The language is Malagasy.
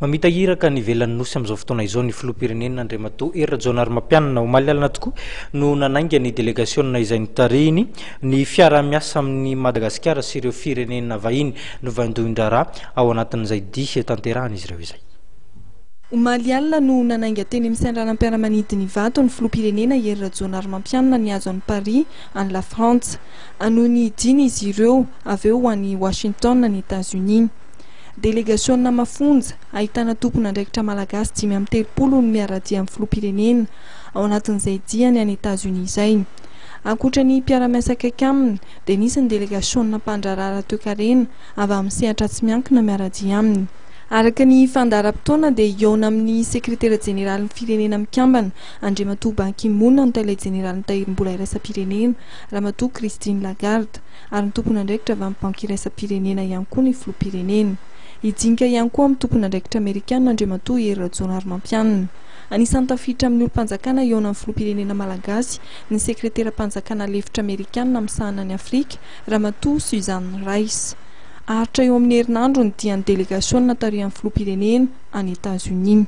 Mamita hiraka ny velan'ny nosy amin'izao fotoana izao ny filoham-pirenena Andriamatoa Rajoelina Romampianina ho Malialina tokoa no nananga ny délégation izay nitarihiny ny fiara-miasa amin'ny Madagasikara sy ireo firenena vahiny no vandohin-draharaha ao anatin'izay dihy tanterahana izy ireo izay. Malialina no nananga teny amin'ny Sainranam-piaramanidiny Vato ny filoham-pirenena Rajoelina Romampianina ny azo an'i Paris any la France ano ny diny izy ireo avy eo ho an'i Washington ny États-Unis. Délégation mafonja ahitana tompon'andraikitra malagasy 530 no miaradia amin'ny filoham-pirenena ao anatin'izay diany any États-Unis izay. Ankoatran'ny mpiara-miasa akaiky aminy dia nisy ny délégation mpandrarara toe-karena avy amin'ny sehatra tsy miankina miaradia aminy. Araka ny fandaharam-potoana dia eo amin'ny sekretera jeneralin'ny firenena mikambana Andriamatoa Ban Ki-moon ny talahy jeneraly nitahirim-bola iraisam-pirenena Ramatoa Christine Lagarde ary ny tompon'andraikitra avy amin'ny banky iraisam-pirenena ihany koa ny filoham-pirenena. Hijinika ihany koa amin'ny tompon'andraikitra Amerikanina Andriamatoa Rajoelina Romampianina. Anisan'ny tafiditra amin'ny olo-mpanjakana eo amin'ny filoham-pirenena malagasy ny sekretera-mpanjakana lefitra Amerikanina amin'ny sahanany Afrika Ramatoa Suzanne Rice. Aritra eo amin'ny herinandro ny dian'ny délégation tarihan'ny filoham-pirenena any États-Unis.